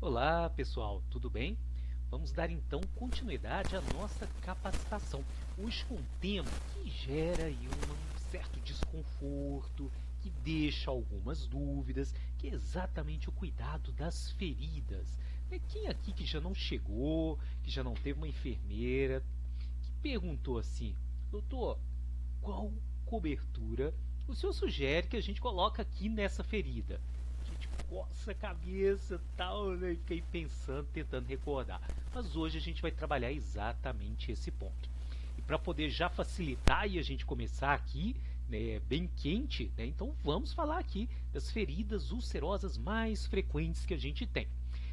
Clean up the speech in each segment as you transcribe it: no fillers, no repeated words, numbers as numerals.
Olá, pessoal, tudo bem? Vamos dar então continuidade à nossa capacitação. Hoje com um tema que gera aí um certo desconforto, que deixa algumas dúvidas, que é exatamente o cuidado das feridas. Quem aqui que já não chegou, que já não teve uma enfermeira, que perguntou assim, doutor, qual cobertura o senhor sugere que a gente coloque aqui nessa ferida? A gente coça a cabeça tal, né? Fiquei pensando, tentando recordar. Mas hoje a gente vai trabalhar exatamente esse ponto. E para poder já facilitar e a gente começar aqui, né, bem quente, né, então vamos falar aqui das feridas ulcerosas mais frequentes que a gente tem.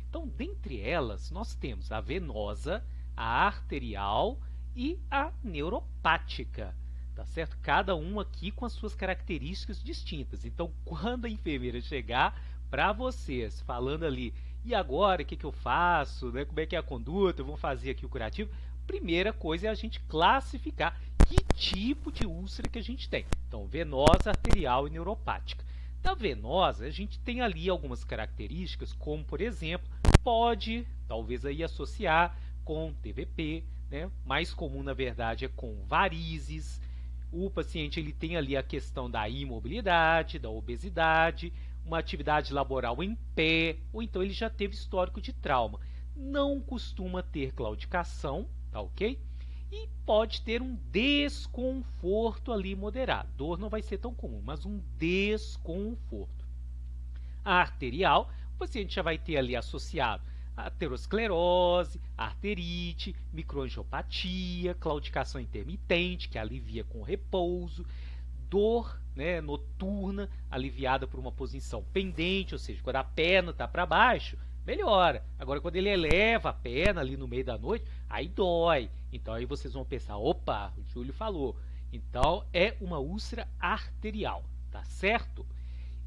Então, dentre elas, nós temos a venosa, a arterial e a neuropática. Tá certo? Cada um aqui com as suas características distintas. Então, quando a enfermeira chegar para vocês falando ali, e agora, o que eu faço? Né? Como é que é a conduta? Vamos fazer aqui o curativo? Primeira coisa é a gente classificar que tipo de úlcera que a gente tem. Então, venosa, arterial e neuropática. Da venosa, a gente tem ali algumas características, como, por exemplo, pode, talvez aí associar com TVP, né? Mais comum, na verdade, é com varizes. O paciente ele tem ali a questão da imobilidade, da obesidade, uma atividade laboral em pé, ou então ele já teve histórico de trauma. Não costuma ter claudicação, tá ok? E pode ter um desconforto ali moderado. Dor não vai ser tão comum, mas um desconforto. A arterial, o paciente já vai ter ali associado a aterosclerose, arterite, microangiopatia, claudicação intermitente, que alivia com repouso, dor, né, noturna, aliviada por uma posição pendente, ou seja, quando a perna está para baixo, melhora. Agora, quando ele eleva a perna ali no meio da noite, aí dói. Então, aí vocês vão pensar, opa, o Júlio falou. Então, é uma úlcera arterial, tá certo?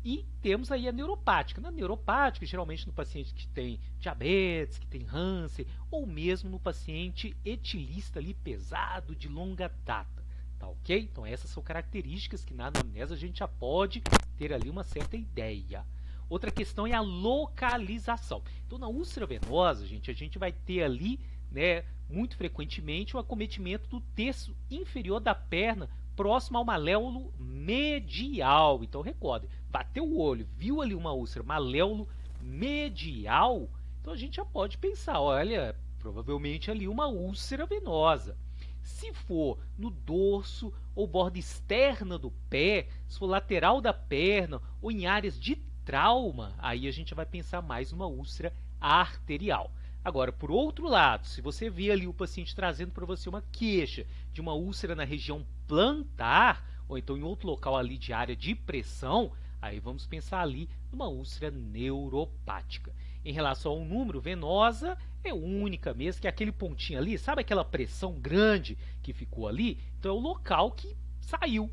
E temos aí a neuropática. Na neuropática, geralmente no paciente que tem diabetes, que tem Hansen, ou mesmo no paciente etilista ali pesado de longa data. Tá ok? Então essas são características que na anamnese a gente já pode ter ali uma certa ideia. Outra questão é a localização. Então na úlcera venosa, gente, a gente vai ter ali, né, muito frequentemente o acometimento do terço inferior da perna próximo ao maléolo medial. Então recorde, bateu o olho, viu ali uma úlcera, maléolo medial, então a gente já pode pensar, olha, provavelmente ali uma úlcera venosa. Se for no dorso ou borda externa do pé, se for lateral da perna ou em áreas de trauma, aí a gente vai pensar mais uma úlcera arterial. Agora, por outro lado, se você vê ali o paciente trazendo para você uma queixa de uma úlcera na região plantar, ou então em outro local ali de área de pressão, aí vamos pensar ali numa úlcera neuropática. Em relação ao número, venosa é única mesmo, que é aquele pontinho ali, sabe aquela pressão grande que ficou ali? Então é o local que saiu.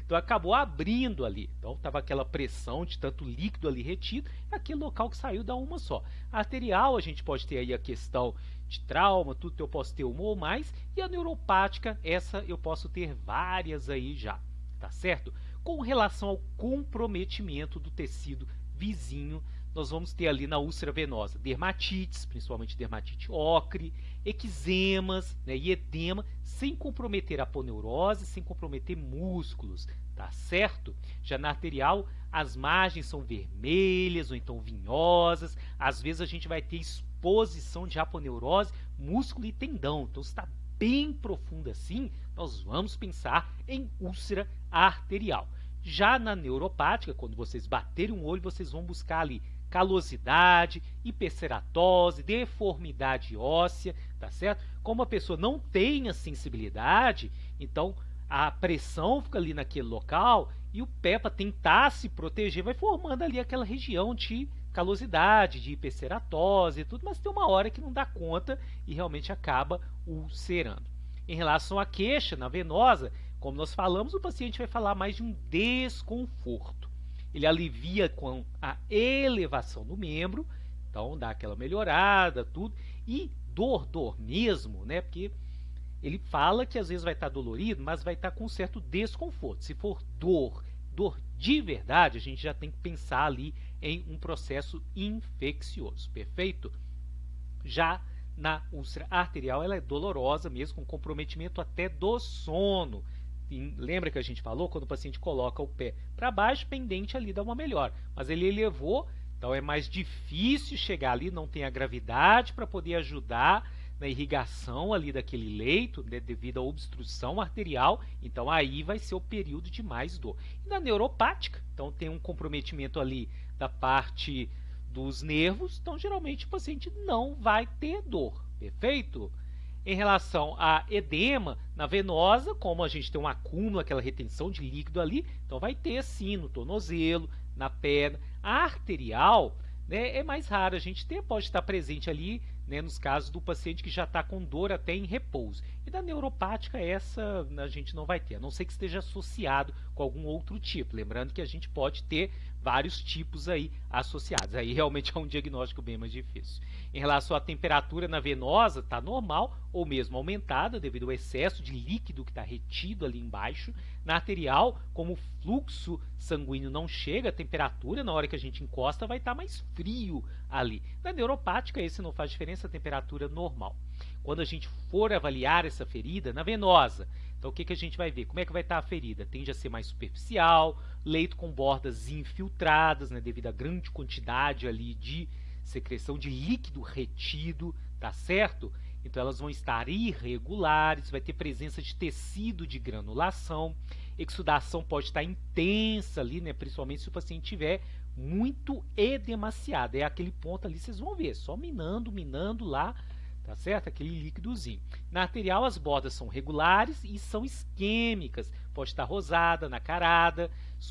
Então acabou abrindo ali. Então estava aquela pressão de tanto líquido ali retido, aquele local que saiu dá uma só. A arterial, a gente pode ter aí a questão de trauma, tudo que eu posso ter uma ou mais, e a neuropática, essa eu posso ter várias aí já, tá certo? Com relação ao comprometimento do tecido vizinho, nós vamos ter ali na úlcera venosa dermatites, principalmente dermatite ocre, eczemas, né, e edema, sem comprometer a aponeurose, sem comprometer músculos, tá certo? Já na arterial, as margens são vermelhas ou então vinhosas, às vezes a gente vai ter exposição de aponeurose, músculo e tendão, então se está bem profunda assim, nós vamos pensar em úlcera arterial. Já na neuropática, quando vocês baterem um olho, vocês vão buscar ali calosidade, hiperceratose, deformidade óssea, tá certo? Como a pessoa não tem a sensibilidade, então a pressão fica ali naquele local e o pé, para tentar se proteger, vai formando ali aquela região de calosidade, de hiperceratose e tudo, mas tem uma hora que não dá conta e realmente acaba ulcerando. Em relação à queixa, na venosa, como nós falamos, o paciente vai falar mais de um desconforto. Ele alivia com a elevação do membro, então dá aquela melhorada, tudo, e dor mesmo, né? Porque ele fala que às vezes vai estar dolorido, mas vai estar com um certo desconforto. Se for dor de verdade, a gente já tem que pensar ali em um processo infeccioso, perfeito? Já na úlcera arterial, ela é dolorosa mesmo, com comprometimento até do sono. E lembra que a gente falou? Quando o paciente coloca o pé para baixo, pendente ali dá uma melhora. Mas ele elevou, então é mais difícil chegar ali, não tem a gravidade para poder ajudar na irrigação ali daquele leito, né, devido à obstrução arterial. Então aí vai ser o período de mais dor. E na neuropática, então tem um comprometimento ali da parte dos nervos, então geralmente o paciente não vai ter dor, perfeito? Em relação a edema, na venosa, como a gente tem um acúmulo, aquela retenção de líquido ali, então vai ter sim no tornozelo, na perna. A arterial, né, é mais raro a gente ter, pode estar presente ali, né, nos casos do paciente que já está com dor até em repouso. E da neuropática, essa a gente não vai ter, a não ser que esteja associado com algum outro tipo. Lembrando que a gente pode ter vários tipos aí associados. Aí realmente é um diagnóstico bem mais difícil. Em relação à temperatura na venosa, está normal ou mesmo aumentada devido ao excesso de líquido que está retido ali embaixo. Na arterial, como o fluxo sanguíneo não chega, a temperatura na hora que a gente encosta vai estar mais frio ali. Na neuropática, esse não faz diferença, a temperatura normal. Quando a gente for avaliar essa ferida na venosa, então o que a gente vai ver? Como é que vai estar a ferida? Tende a ser mais superficial, leito com bordas infiltradas, né, devido à grande quantidade ali de secreção de líquido retido, tá certo? Então elas vão estar irregulares, vai ter presença de tecido de granulação, exudação pode estar intensa ali, né, principalmente se o paciente tiver muito edemaciado. É aquele ponto ali, vocês vão ver, só minando lá, tá certo? Aquele líquidozinho. Na arterial, as bordas são regulares e são isquêmicas. Pode estar rosada, nacarada,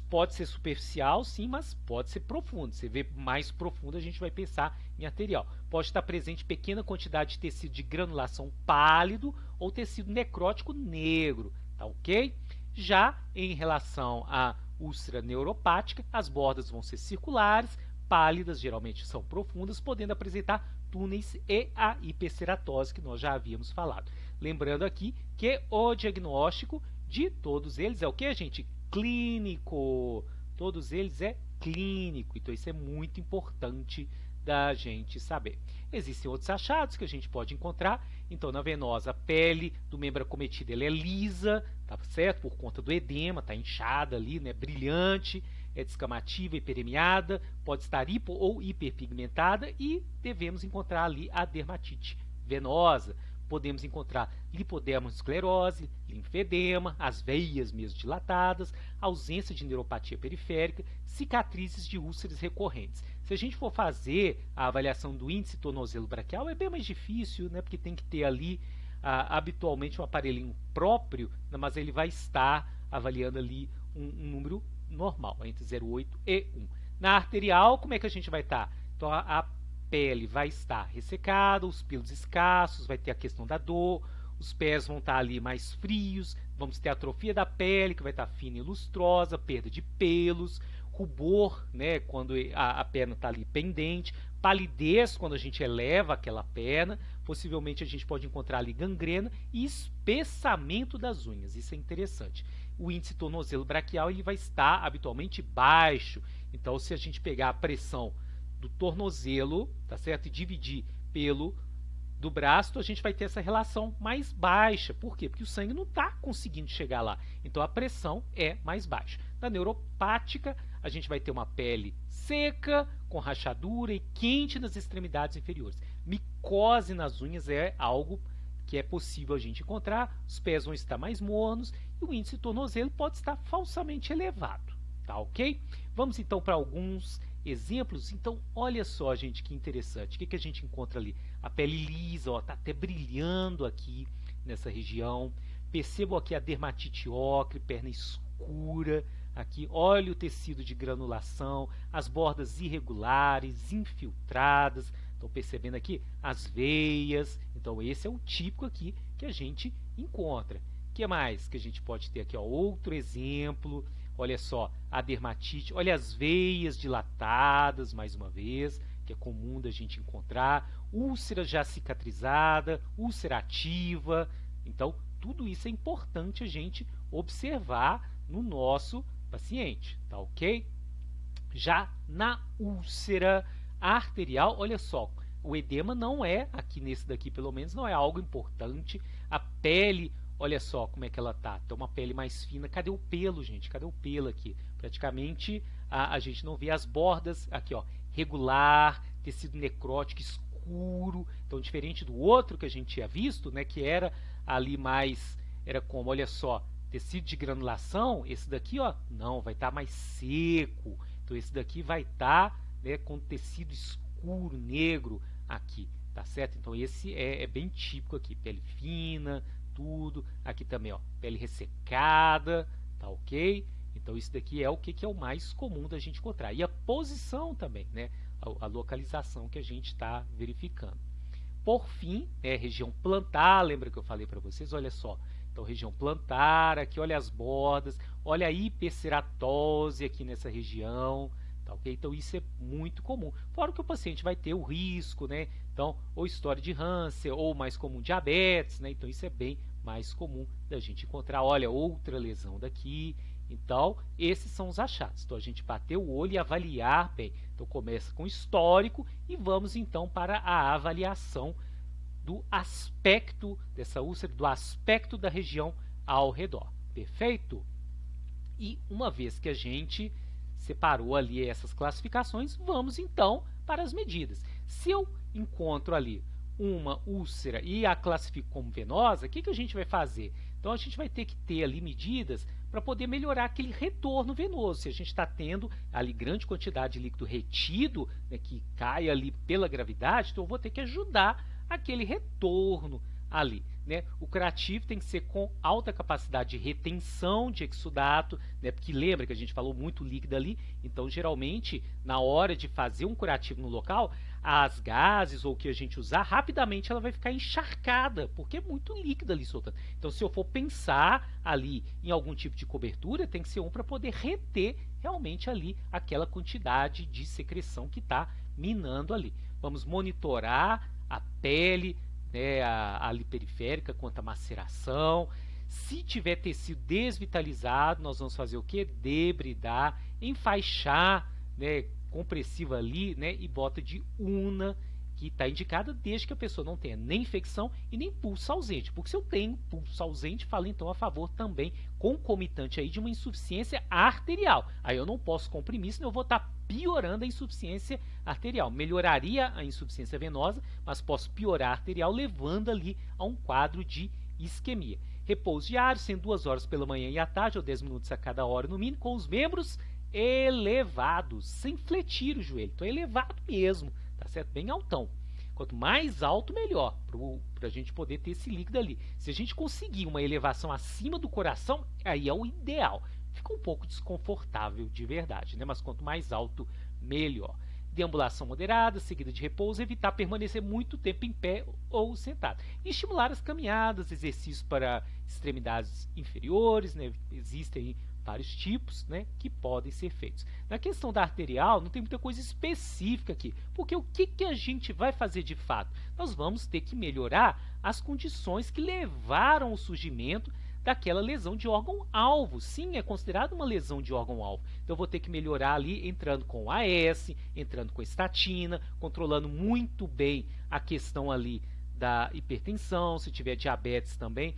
pode ser superficial, sim, mas pode ser profundo. Você vê mais profundo, a gente vai pensar em arterial. Pode estar presente pequena quantidade de tecido de granulação pálido ou tecido necrótico negro, tá ok? Já em relação à úlcera neuropática, as bordas vão ser circulares, pálidas, geralmente são profundas, podendo apresentar túneis e a hiperceratose, que nós já havíamos falado. Lembrando aqui que o diagnóstico de todos eles é o que, gente? Clínico. Todos eles é clínico. Então, isso é muito importante da gente saber. Existem outros achados que a gente pode encontrar. Então, na venosa, a pele do membro acometido ela é lisa, tá certo? Por conta do edema, tá inchada ali, né? Brilhante, é descamativa, hiperemiada, pode estar hipo ou hiperpigmentada e devemos encontrar ali a dermatite venosa. Podemos encontrar lipodermosclerose, linfedema, as veias mesmo dilatadas, ausência de neuropatia periférica, cicatrizes de úlceras recorrentes. Se a gente for fazer a avaliação do índice tornozelo braquial, é bem mais difícil, né, porque tem que ter ali habitualmente um aparelhinho próprio, mas ele vai estar avaliando ali um número normal, entre 0,8 e 1. Na arterial, como é que a gente vai estar? Então, a pele vai estar ressecada, os pelos escassos, vai ter a questão da dor, os pés vão estar ali mais frios, vamos ter a atrofia da pele, que vai estar fina e lustrosa, perda de pelos, rubor, né, quando a perna está ali pendente, palidez quando a gente eleva aquela perna, possivelmente a gente pode encontrar ali gangrena e espessamento das unhas, isso é interessante. O índice tornozelo braquial ele vai estar habitualmente baixo, então se a gente pegar a pressão do tornozelo, tá certo? E dividir pelo do braço, a gente vai ter essa relação mais baixa. Por quê? Porque o sangue não está conseguindo chegar lá. Então a pressão é mais baixa. Na neuropática, a gente vai ter uma pele seca, com rachadura e quente nas extremidades inferiores. Micose nas unhas é algo que é possível a gente encontrar. Os pés vão estar mais mornos e o índice tornozelo pode estar falsamente elevado. Tá ok? Vamos então para alguns exemplos. Então, olha só, gente, que interessante. O que a gente encontra ali? A pele lisa, ó, tá até brilhando aqui nessa região. Percebam aqui a dermatite ocre, perna escura. Aqui, olha o tecido de granulação, as bordas irregulares, infiltradas. Estão percebendo aqui as veias. Então, esse é o típico aqui que a gente encontra. O que mais que a gente pode ter aqui? Ó, outro exemplo. Olha só, a dermatite, olha as veias dilatadas, mais uma vez, que é comum da gente encontrar, úlcera já cicatrizada, úlcera ativa. Então, tudo isso é importante a gente observar no nosso paciente, tá ok? Já na úlcera arterial, olha só, o edema não é, aqui nesse daqui pelo menos, não é algo importante. A pele, olha só como é que ela tá. Tem uma pele mais fina. Cadê o pelo, gente? Cadê o pelo aqui? Praticamente a gente não vê as bordas. Aqui, ó, regular, tecido necrótico escuro. Então, diferente do outro que a gente tinha visto, né, que era ali mais, era como, olha só, tecido de granulação. Esse daqui, ó, não, vai estar mais seco. Então, esse daqui vai estar, né, com tecido escuro, negro aqui, tá certo? Então, esse é bem típico aqui. Pele fina, tudo. Aqui também, ó, pele ressecada, tá ok? Então, isso daqui é o que é o mais comum da gente encontrar. E a posição também, né? A localização que a gente está verificando. Por fim, região plantar, lembra que eu falei para vocês? Olha só, então região plantar, aqui olha as bordas, olha a hiperceratose aqui nessa região, tá ok? Então isso é muito comum. Fora que o paciente vai ter o risco, né? Então, ou história de Hansen, ou mais comum diabetes, né? Então isso é bem mais comum da gente encontrar. Olha, outra lesão daqui. Então, esses são os achados. Então, a gente bater o olho e avaliar bem. Então, começa com o histórico e vamos então para a avaliação do aspecto dessa úlcera, do aspecto da região ao redor. Perfeito? E uma vez que a gente separou ali essas classificações, vamos então para as medidas. Se eu encontro ali uma úlcera e a classifico como venosa, o que a gente vai fazer? Então, a gente vai ter que ter ali medidas para poder melhorar aquele retorno venoso. Se a gente está tendo ali grande quantidade de líquido retido, né, que cai ali pela gravidade, então eu vou ter que ajudar aquele retorno ali. Né? O curativo tem que ser com alta capacidade de retenção de exudato, né? Porque lembra que a gente falou muito líquido ali, então geralmente na hora de fazer um curativo no local, as gases ou o que a gente usar, rapidamente ela vai ficar encharcada, porque é muito líquido ali soltando. Então, se eu for pensar ali em algum tipo de cobertura, tem que ser um para poder reter realmente ali aquela quantidade de secreção que está minando ali. Vamos monitorar a pele, né, ali periférica, quanto à maceração. Se tiver tecido desvitalizado, nós vamos fazer o que? Debridar, enfaixar, né, compressiva ali, né, e bota de UNA, que está indicada desde que a pessoa não tenha nem infecção e nem pulso ausente. Porque se eu tenho pulso ausente, falo então a favor também, concomitante aí de uma insuficiência arterial. Aí eu não posso comprimir, senão eu vou estar piorando a insuficiência arterial. Melhoraria a insuficiência venosa, mas posso piorar a arterial, levando ali a um quadro de isquemia. Repouso diário, sendo 2 horas pela manhã e à tarde, ou 10 minutos a cada hora no mínimo, com os membros elevados, sem fletir o joelho. Então, elevado mesmo, tá certo? Bem altão. Quanto mais alto, melhor, para a gente poder ter esse líquido ali. Se a gente conseguir uma elevação acima do coração, aí é o ideal. Fica um pouco desconfortável de verdade, né? Mas quanto mais alto, melhor. Deambulação moderada, seguida de repouso, evitar permanecer muito tempo em pé ou sentado. E estimular as caminhadas, exercícios para extremidades inferiores, né? Existem vários tipos, né, que podem ser feitos. Na questão da arterial, não tem muita coisa específica aqui, porque o que a gente vai fazer de fato? Nós vamos ter que melhorar as condições que levaram ao surgimento daquela lesão de órgão-alvo. Sim, é considerado uma lesão de órgão-alvo. Então, eu vou ter que melhorar ali, entrando com AS, entrando com estatina, controlando muito bem a questão ali da hipertensão, se tiver diabetes também,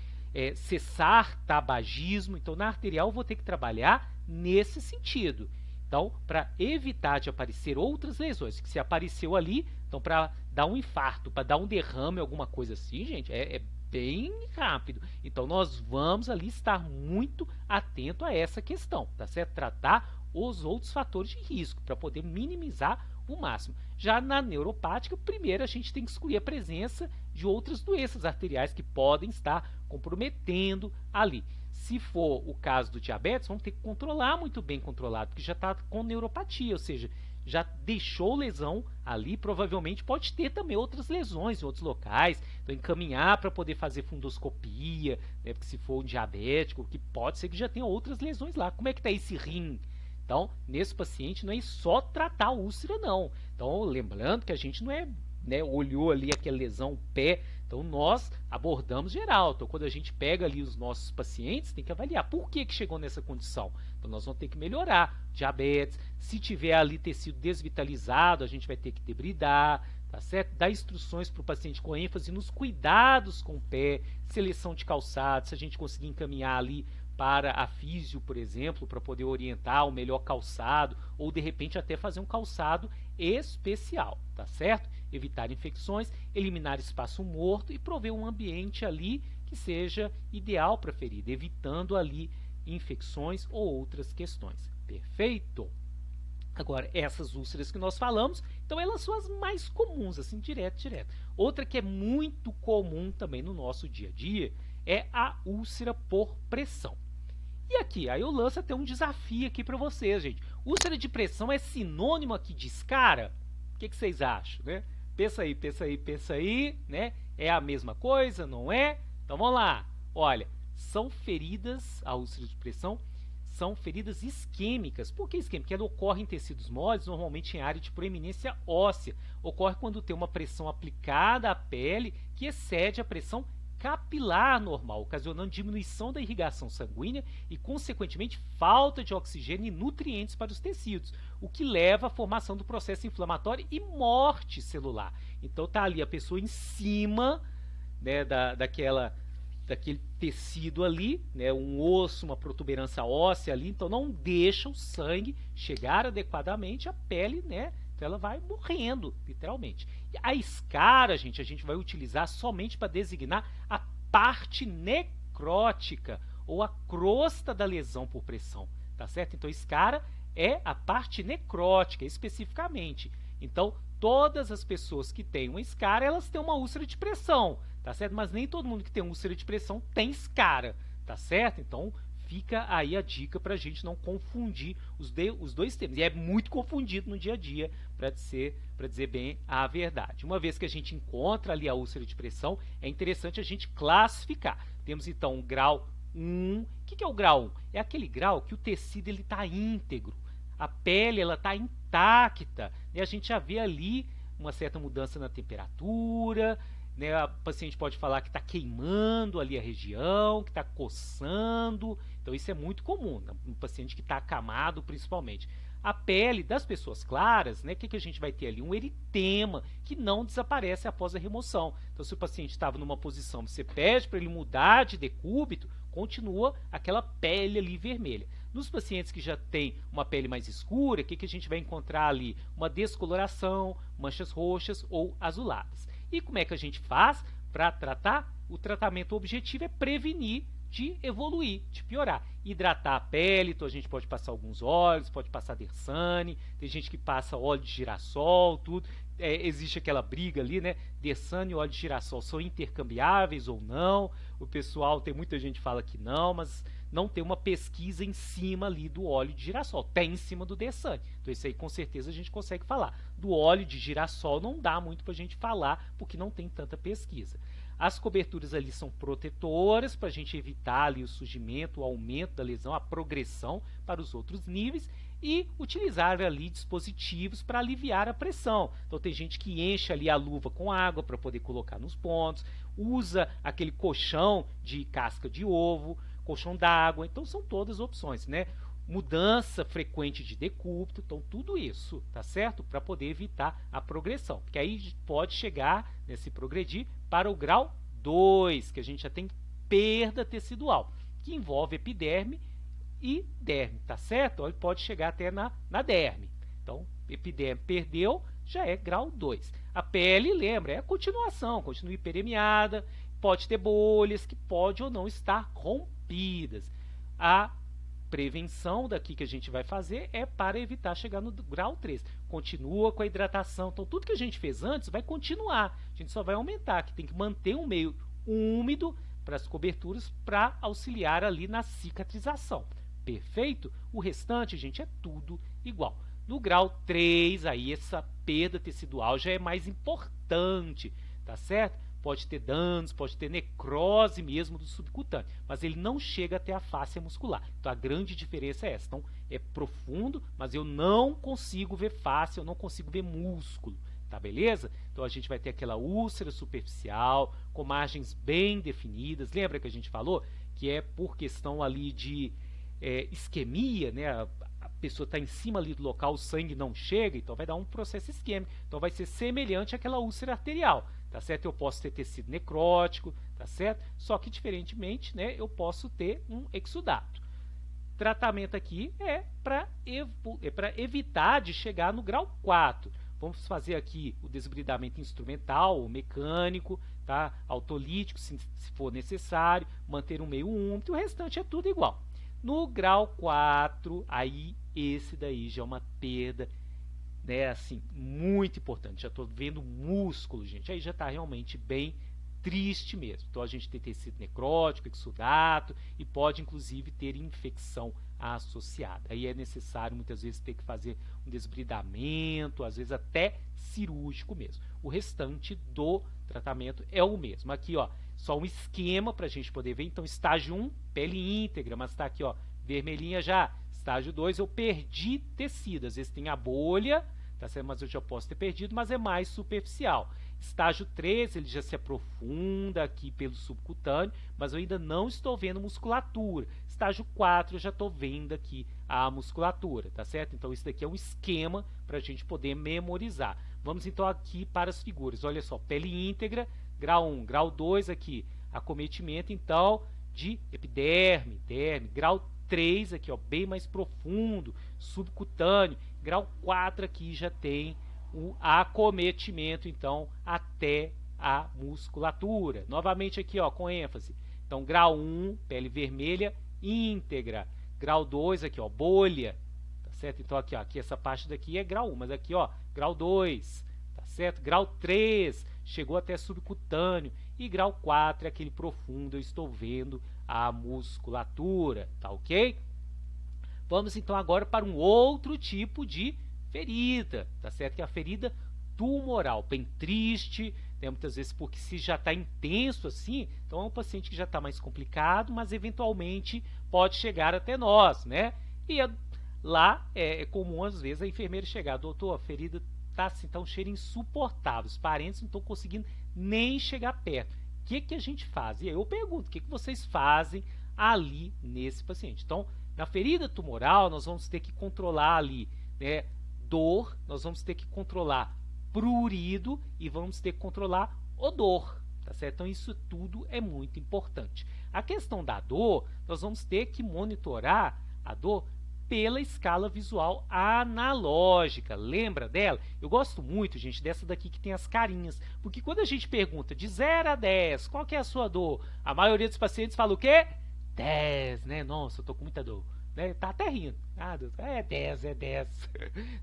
cessar tabagismo. Então, na arterial, eu vou ter que trabalhar nesse sentido. Então, para evitar de aparecer outras lesões, que se apareceu ali, então para dar um infarto, para dar um derrame, alguma coisa assim, gente, é bem rápido. Então, nós vamos ali estar muito atento a essa questão, tá certo? Tratar os outros fatores de risco, para poder minimizar o máximo. Já na neuropática, primeiro a gente tem que excluir a presença de outras doenças arteriais que podem estar comprometendo ali. Se for o caso do diabetes, vamos ter que controlar muito bem controlado, porque já está com neuropatia, ou seja, já deixou lesão ali, provavelmente pode ter também outras lesões em outros locais, então encaminhar para poder fazer fundoscopia, né, porque se for um diabético, que pode ser que já tenha outras lesões lá. Como é que está esse rim? Então, nesse paciente não é só tratar a úlcera, não. Então, lembrando que a gente não é né, olhou ali aquela lesão, o pé. Então nós abordamos geral. Então quando a gente pega ali os nossos pacientes, tem que avaliar por que chegou nessa condição. Então nós vamos ter que melhorar. Diabetes, se tiver ali tecido desvitalizado, a gente vai ter que debridar, tá certo? Dar instruções para o paciente com ênfase nos cuidados com o pé, seleção de calçado, se a gente conseguir encaminhar ali para a físio, por exemplo, para poder orientar o melhor calçado, ou de repente até fazer um calçado especial, tá certo? Evitar infecções, eliminar espaço morto e prover um ambiente ali que seja ideal para a ferida, evitando ali infecções ou outras questões. Perfeito? Agora, essas úlceras que nós falamos, então elas são as mais comuns, assim, direto. Outra que é muito comum também no nosso dia a dia é a úlcera por pressão. E aqui, aí eu lanço até um desafio aqui para vocês, gente. Úlcera de pressão é sinônimo aqui de escara? O que vocês acham, né? Pensa aí, né? É a mesma coisa, não é? Então vamos lá. Olha, são feridas, a úlcera de pressão, são feridas isquêmicas. Por que isquêmica? Porque ela ocorre em tecidos moles, normalmente em área de proeminência óssea. Ocorre quando tem uma pressão aplicada à pele que excede a pressão capilar normal, ocasionando diminuição da irrigação sanguínea e, consequentemente, falta de oxigênio e nutrientes para os tecidos, o que leva à formação do processo inflamatório e morte celular. Então tá ali a pessoa em cima, né, daquele tecido ali, né, um osso, uma protuberância óssea ali, então não deixa o sangue chegar adequadamente à pele, né? Então ela vai morrendo, literalmente. E a escara, gente, a gente vai utilizar somente para designar a parte necrótica ou a crosta da lesão por pressão, tá certo? Então escara é a parte necrótica, especificamente. Então todas as pessoas que têm uma escara, elas têm uma úlcera de pressão, tá certo? Mas nem todo mundo que tem úlcera de pressão tem escara, tá certo? Então fica aí a dica para a gente não confundir os dois termos. E é muito confundido no dia a dia, para dizer bem a verdade. Uma vez que a gente encontra ali a úlcera de pressão, é interessante a gente classificar. Temos então o grau 1. O que é o grau 1? É aquele grau que o tecido está íntegro, a pele está intacta, né? A gente já vê ali uma certa mudança na temperatura, né? A paciente pode falar que está queimando ali a região, que está coçando. Então isso é muito comum, né? Um paciente que está acamado principalmente. A pele das pessoas claras, né, que a gente vai ter ali? Um eritema que não desaparece após a remoção. Então se o paciente estava numa posição, você pede para ele mudar de decúbito, continua aquela pele ali vermelha. Nos pacientes que já têm uma pele mais escura, o que a gente vai encontrar ali? Uma descoloração, manchas roxas ou azuladas. E como é que a gente faz para tratar? O tratamento objetivo é prevenir de evoluir, de piorar. Hidratar a pele, então a gente pode passar alguns óleos, pode passar Dersane, tem gente que passa óleo de girassol, tudo. Existe aquela briga ali, né? Dersane e óleo de girassol são intercambiáveis ou não? O pessoal, tem muita gente que fala que não, mas não tem uma pesquisa em cima ali do óleo de girassol, tem em cima do Dersane. Então isso aí com certeza a gente consegue falar. Do óleo de girassol não dá muito pra gente falar, porque não tem tanta pesquisa. As coberturas ali são protetoras para a gente evitar ali o surgimento, o aumento da lesão, a progressão para os outros níveis e utilizar ali dispositivos para aliviar a pressão. Então tem gente que enche ali a luva com água para poder colocar nos pontos, usa aquele colchão de casca de ovo, colchão d'água, então são todas opções, né? Mudança frequente de decúbito, então tudo isso, tá certo? Para poder evitar a progressão, porque aí pode chegar, né, se progredir, para o grau 2, que a gente já tem perda tecidual, que envolve epiderme e derme, tá certo? Ele pode chegar até na derme. Então, epiderme perdeu, já é grau 2. A pele, lembra, é a continuação, continua hiperemiada, pode ter bolhas que pode ou não estar rompidas. A prevenção daqui que a gente vai fazer é para evitar chegar no grau 3. Continua com a hidratação. Então, tudo que a gente fez antes vai continuar. A gente só vai aumentar, que tem que manter um meio úmido para as coberturas para auxiliar ali na cicatrização. Perfeito? O restante, gente, é tudo igual. No grau 3, aí essa perda tecidual já é mais importante, tá certo? Pode ter danos, pode ter necrose mesmo do subcutâneo, mas ele não chega até a fáscia muscular. Então a grande diferença é essa. Então é profundo, mas eu não consigo ver fáscia, eu não consigo ver músculo, tá beleza? Então a gente vai ter aquela úlcera superficial, com margens bem definidas. Lembra que a gente falou que é por questão ali de isquemia, né? A pessoa está em cima ali do local, o sangue não chega, então vai dar um processo isquêmico. Então vai ser semelhante àquela úlcera arterial, tá certo? Eu posso ter tecido necrótico, tá certo? Só que diferentemente, né, eu posso ter um exudato. Tratamento aqui é para evitar de chegar no grau 4. Vamos fazer aqui o desbridamento instrumental ou mecânico, tá? Autolítico, se for necessário, manter um meio úmido, o restante é tudo igual. No grau 4, aí esse daí já é uma perda, né, assim, muito importante. Já estou vendo músculo, gente. Aí já está realmente bem triste mesmo. Então a gente tem tecido necrótico, exudato e pode inclusive ter infecção associada. Aí é necessário muitas vezes ter que fazer um desbridamento, às vezes até cirúrgico mesmo. O restante do tratamento é o mesmo. Aqui, ó, só um esquema para a gente poder ver. Então, estágio 1, pele íntegra, mas está aqui, ó, vermelhinha já. Estágio 2, eu perdi tecido. Às vezes tem a bolha, tá certo? Mas eu já posso ter perdido, mas é mais superficial. Estágio 3, ele já se aprofunda aqui pelo subcutâneo, mas eu ainda não estou vendo musculatura. Estágio 4, eu já estou vendo aqui a musculatura, tá certo? Então, isso daqui é um esquema para a gente poder memorizar. Vamos, então, aqui para as figuras. Olha só, pele íntegra, grau 1. Grau 2 aqui, acometimento, então, de epiderme, derme. Grau 3 aqui, ó, bem mais profundo, subcutâneo. Grau 4 aqui já tem o acometimento, então, até a musculatura. Novamente aqui, ó, com ênfase. Então, grau 1, pele vermelha, íntegra. Grau 2 aqui, ó, bolha. Tá certo? Então, aqui, ó, aqui essa parte daqui é grau 1, mas aqui, ó, grau 2. Tá certo? Grau 3, chegou até subcutâneo. E grau 4 é aquele profundo, eu estou vendo a musculatura. Tá ok? Vamos, então, agora para um outro tipo de ferida, tá certo? Que é a ferida tumoral, bem triste, né? Muitas vezes porque se já está intenso assim, então é um paciente que já está mais complicado, mas eventualmente pode chegar até nós, né? E lá é comum às vezes a enfermeira chegar, doutor, a ferida está assim, tá um cheiro insuportável, os parentes não estão conseguindo nem chegar perto. O que a gente faz? E aí eu pergunto, o que vocês fazem ali nesse paciente? Então, na ferida tumoral, nós vamos ter que controlar ali, né, dor, nós vamos ter que controlar prurido e vamos ter que controlar odor, tá certo? Então, isso tudo é muito importante. A questão da dor, nós vamos ter que monitorar a dor pela escala visual analógica. Lembra dela? Eu gosto muito, gente, dessa daqui que tem as carinhas, porque quando a gente pergunta de 0 a 10, qual que é a sua dor? A maioria dos pacientes fala o quê? 10, né? Nossa, eu tô com muita dor. Né? Tá até rindo. Ah, Deus, é 10, é 10.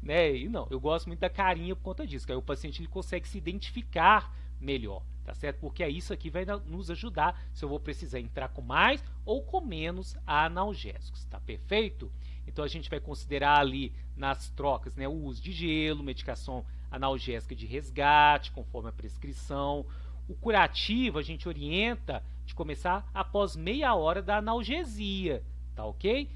Né? E não, eu gosto muito da carinha por conta disso, que aí o paciente ele consegue se identificar melhor, tá certo? Porque isso aqui vai nos ajudar se eu vou precisar entrar com mais ou com menos analgésicos, tá perfeito? Então a gente vai considerar ali nas trocas, né, o uso de gelo, medicação analgésica de resgate, conforme a prescrição. O curativo a gente orienta de começar após meia hora da analgesia, tá ok?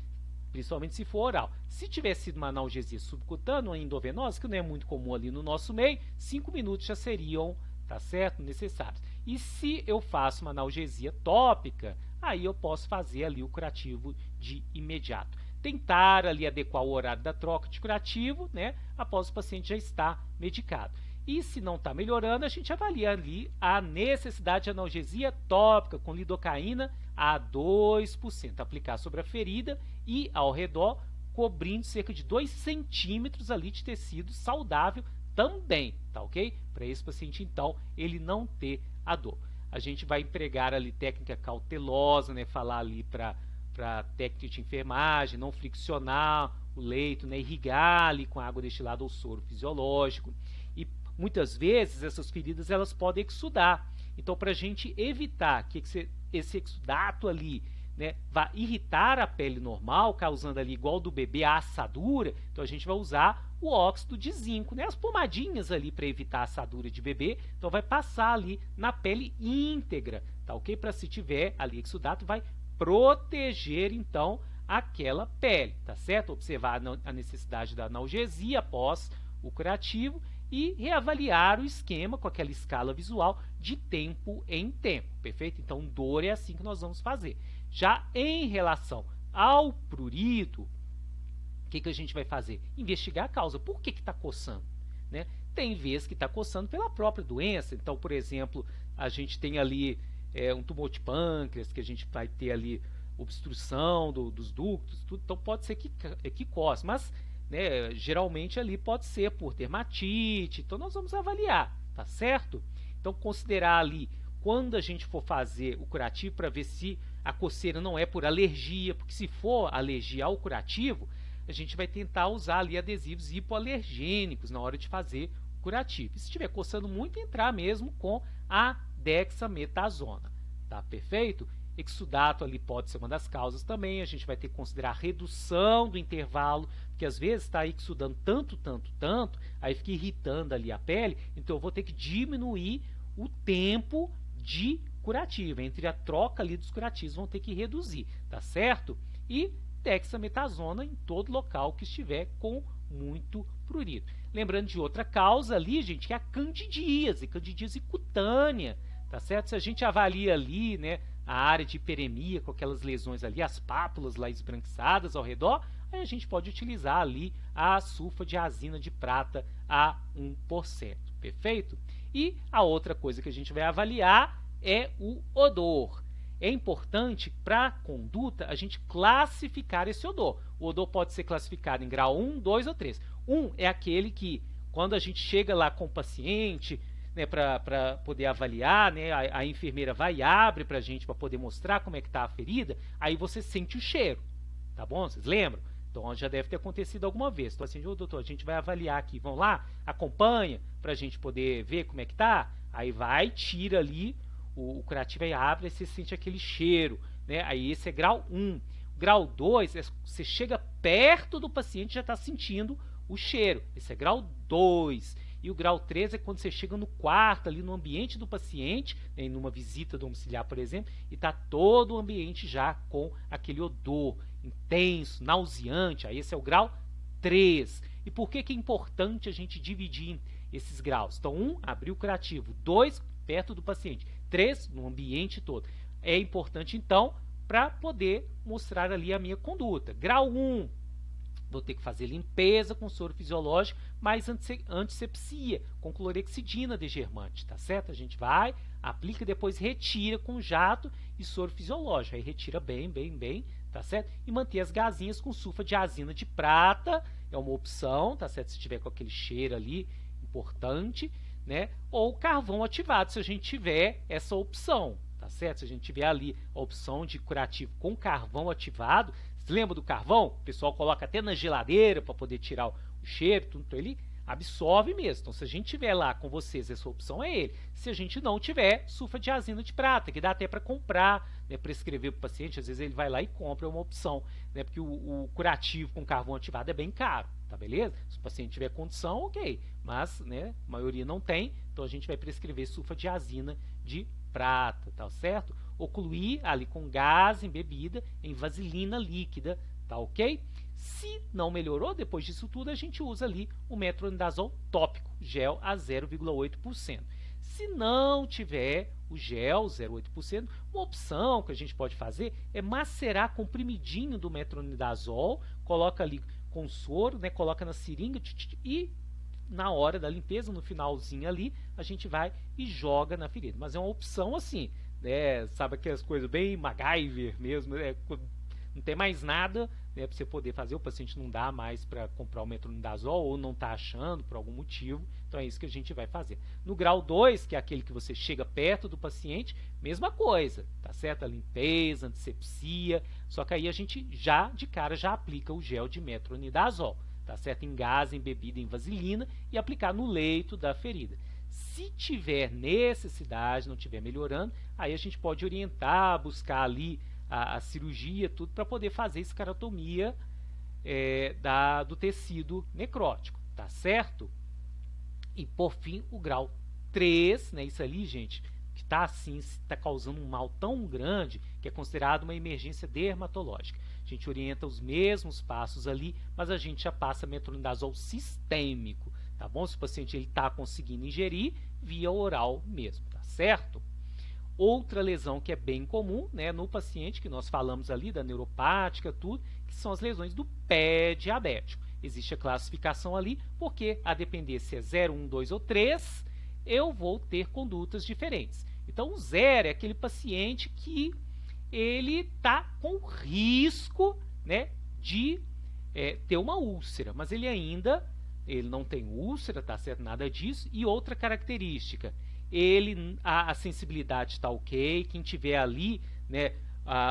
Principalmente se for oral. Se tiver sido uma analgesia subcutânea ou endovenosa, que não é muito comum ali no nosso meio, 5 minutos já seriam, tá certo, necessários. E se eu faço uma analgesia tópica, aí eu posso fazer ali o curativo de imediato. Tentar ali adequar o horário da troca de curativo, né, após o paciente já estar medicado. E se não está melhorando, a gente avalia ali a necessidade de analgesia tópica com lidocaína a 2%. Aplicar sobre a ferida e ao redor, cobrindo cerca de 2 centímetros ali de tecido saudável também, tá ok? Para esse paciente, então, ele não ter a dor. A gente vai empregar ali técnica cautelosa, né? Falar ali para técnica de enfermagem, não friccionar o leito, né? Irrigar ali com água destilada ou soro fisiológico. E muitas vezes essas feridas elas podem exudar. Então, para a gente evitar que esse exudato ali, né, vá irritar a pele normal, causando ali, igual do bebê, a assadura, então a gente vai usar o óxido de zinco, né, as pomadinhas ali para evitar a assadura de bebê, então vai passar ali na pele íntegra, tá ok? Para se tiver ali exudato, vai proteger então aquela pele, tá certo? Observar a necessidade da analgesia após o curativo e reavaliar o esquema com aquela escala visual de tempo em tempo, perfeito? Então, dor é assim que nós vamos fazer. Já em relação ao prurido, o que a gente vai fazer? Investigar a causa. Por que está coçando? Né? Tem vezes que está coçando pela própria doença. Então, por exemplo, a gente tem ali um tumor de pâncreas, que a gente vai ter ali obstrução dos ductos, tudo. Então pode ser que coce, mas né, geralmente ali pode ser por dermatite. Então nós vamos avaliar, tá certo? Então considerar ali, quando a gente for fazer o curativo, para ver se a coceira não é por alergia, porque se for alergia ao curativo, a gente vai tentar usar ali adesivos hipoalergênicos na hora de fazer o curativo. E se estiver coçando muito, entrar mesmo com a dexametasona, tá perfeito? Exudato ali pode ser uma das causas também. A gente vai ter que considerar a redução do intervalo, porque às vezes está exudando tanto, aí fica irritando ali a pele, então eu vou ter que diminuir o tempo de curativo, entre a troca ali dos curativos, vão ter que reduzir, tá certo? E dexametasona em todo local que estiver com muito prurido. Lembrando de outra causa ali, gente, que é a candidíase cutânea, tá certo? Se a gente avalia ali, né, a área de hiperemia com aquelas lesões ali, as pápulas lá esbranquiçadas ao redor, aí a gente pode utilizar ali a sulfadiazina de prata a 1%, perfeito? E a outra coisa que a gente vai avaliar é o odor. É importante para a conduta a gente classificar esse odor. O odor pode ser classificado em grau 1, 2 ou 3. 1 é aquele que, quando a gente chega lá com o paciente, né, para poder avaliar, né, a enfermeira vai e abre para a gente para poder mostrar como é que está a ferida, aí você sente o cheiro, tá bom? Vocês lembram? Então já deve ter acontecido alguma vez. Então assim, doutor, a gente vai avaliar aqui, vão lá, acompanha para a gente poder ver como é que tá, aí vai, tira ali o curativo, aí abre e você sente aquele cheiro, né? Aí esse é grau 1. Grau 2, você chega perto do paciente e já está sentindo o cheiro. Esse é grau 2. E o grau 3 é quando você chega no quarto, ali no ambiente do paciente, em uma visita domiciliar, por exemplo, e está todo o ambiente já com aquele odor intenso, nauseante. Aí esse é o grau 3. E por que é importante a gente dividir esses graus? Então, 1, abrir o curativo. 2, perto do paciente. 3, no ambiente todo. É importante, então, para poder mostrar ali a minha conduta. Grau 1, vou ter que fazer limpeza com soro fisiológico, mais antisepsia com clorexidina degermante, tá certo? A gente vai, aplica, depois retira com jato e soro fisiológico. Aí retira bem, tá certo? E manter as gazinhas com sulfadiazina de prata, é uma opção, tá certo? Se tiver com aquele cheiro ali, importante, né? Ou carvão ativado, se a gente tiver essa opção, tá certo? Se a gente tiver ali a opção de curativo com carvão ativado, você lembra do carvão? O pessoal coloca até na geladeira para poder tirar o cheiro, tudo, então ele absorve mesmo. Então, se a gente tiver lá com vocês, essa opção é ele. Se a gente não tiver, sulfadiazina de prata, que dá até para comprar, né, prescrever para o paciente, às vezes ele vai lá e compra, é uma opção, né, porque o curativo com carvão ativado é bem caro, tá beleza? Se o paciente tiver condição, ok, mas né, a maioria não tem, então a gente vai prescrever sulfadiazina de prata, tá certo? Ocluir ali com gás embebida em vaselina líquida, tá ok? Se não melhorou, depois disso tudo, a gente usa ali o metronidazol tópico, gel a 0,8%. Se não tiver o gel 0,8%, uma opção que a gente pode fazer é macerar comprimidinho do metronidazol, coloca ali com soro, né, coloca na seringa e na hora da limpeza, no finalzinho ali, a gente vai e joga na ferida. Mas é uma opção assim, né, sabe aquelas coisas bem MacGyver mesmo, né, não tem mais nada, né, para você poder fazer, o paciente não dá mais para comprar o metronidazol ou não está achando por algum motivo, então é isso que a gente vai fazer. No grau 2, que é aquele que você chega perto do paciente, mesma coisa, tá certo? A limpeza, antisepsia, só que aí a gente já, de cara, já aplica o gel de metronidazol, tá certo? Em gás, embebida em vaselina e aplicar no leito da ferida. Se tiver necessidade, não estiver melhorando, aí a gente pode orientar, buscar ali a cirurgia, tudo para poder fazer escarotomia do tecido necrótico, tá certo? E por fim, o grau 3, né, isso ali, gente, que está assim, está causando um mal tão grande que é considerado uma emergência dermatológica. A gente orienta os mesmos passos ali, mas a gente já passa metronidazol sistêmico, tá tá bom? Se o paciente está conseguindo ingerir via oral mesmo, tá certo? Outra lesão que é bem comum, né, no paciente, que nós falamos ali da neuropática, tudo, que são as lesões do pé diabético. Existe a classificação ali, porque a depender se é 0, 1, 2 ou 3, eu vou ter condutas diferentes. Então, o 0 é aquele paciente que ele está com risco, né, de ter uma úlcera, mas ele não tem úlcera, tá certo? Nada disso. E outra característica, a sensibilidade está ok, quem tiver ali, né,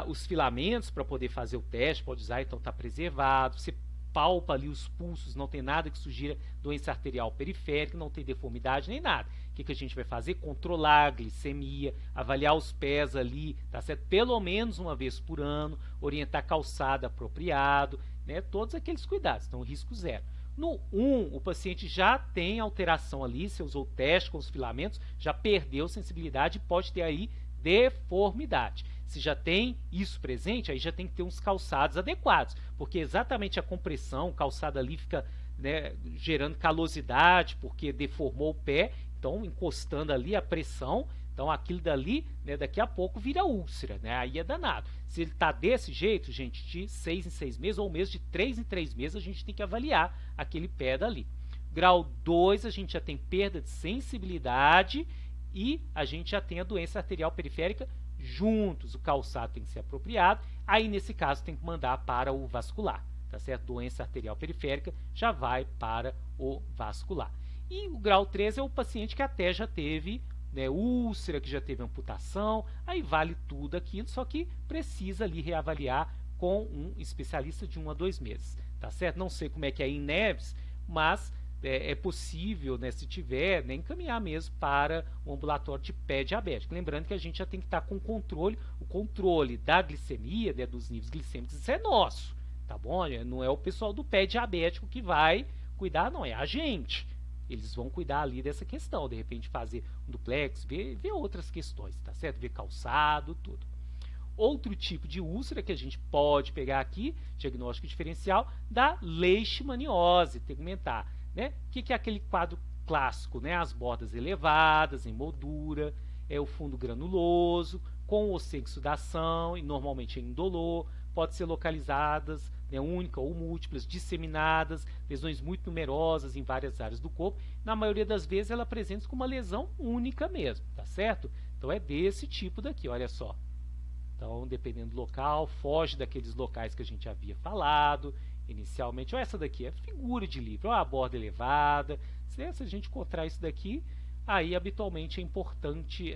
os filamentos para poder fazer o teste pode usar, então está preservado. Você palpa ali os pulsos, não tem nada que sugira doença arterial periférica, não tem deformidade nem nada. O que a gente vai fazer? Controlar a glicemia, avaliar os pés ali, tá certo? Pelo menos uma vez por ano, orientar calçado apropriado, né? Todos aqueles cuidados, então risco 0. No 1, o paciente já tem alteração ali, você usou o teste com os filamentos, já perdeu sensibilidade e pode ter aí deformidade. Se já tem isso presente, aí já tem que ter uns calçados adequados, porque exatamente a compressão, o calçado ali fica, né, gerando calosidade, porque deformou o pé, então encostando ali a pressão, então aquilo dali, né, daqui a pouco vira úlcera, né, aí é danado. Se ele está desse jeito, gente, de 6 em 6 meses, ou mesmo de 3 em 3 meses, a gente tem que avaliar aquele pé dali. Grau 2, a gente já tem perda de sensibilidade e a gente já tem a doença arterial periférica juntos. O calçado tem que ser apropriado, aí nesse caso tem que mandar para o vascular, tá certo? Doença arterial periférica já vai para o vascular. E o grau 3 é o paciente que até já teve, né, úlcera, que já teve amputação, aí vale tudo aquilo, só que precisa ali reavaliar com um especialista de 1 a 2 meses, tá certo? Não sei como é que é em Neves, mas é possível, né, se tiver, né, encaminhar mesmo para o ambulatório de pé diabético. Lembrando que a gente já tem que estar com o controle da glicemia, né, dos níveis glicêmicos, isso é nosso, tá bom? Não é o pessoal do pé diabético que vai cuidar, não, é a gente. Eles vão cuidar ali dessa questão, de repente fazer um duplex, ver outras questões, tá certo? Ver calçado, tudo. Outro tipo de úlcera que a gente pode pegar aqui, diagnóstico diferencial, da leishmaniose tegmentar, né? O que é aquele quadro clássico, né? As bordas elevadas, em moldura, o fundo granuloso, com ossexudação, e normalmente é indolor, pode ser localizadas, né, única ou múltiplas, disseminadas, lesões muito numerosas em várias áreas do corpo. Na maioria das vezes ela apresenta como uma lesão única mesmo, tá certo? Então é desse tipo daqui, olha só. Então, dependendo do local, foge daqueles locais que a gente havia falado inicialmente. Olha essa daqui, é figura de livro, olha a borda elevada. Se a gente encontrar isso daqui, aí habitualmente é importante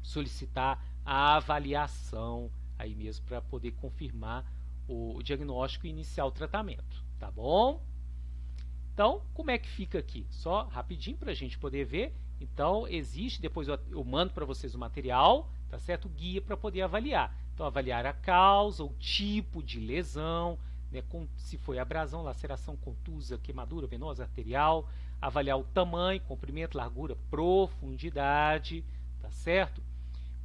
solicitar a avaliação aí mesmo para poder confirmar o diagnóstico e iniciar o tratamento, tá bom? Então, como é que fica aqui? Só rapidinho para a gente poder ver. Então, existe, depois eu mando para vocês o material, tá certo? O guia para poder avaliar. Então, avaliar a causa, o tipo de lesão, né, se foi abrasão, laceração, contusa, queimadura venosa, arterial, avaliar o tamanho, comprimento, largura, profundidade, tá certo?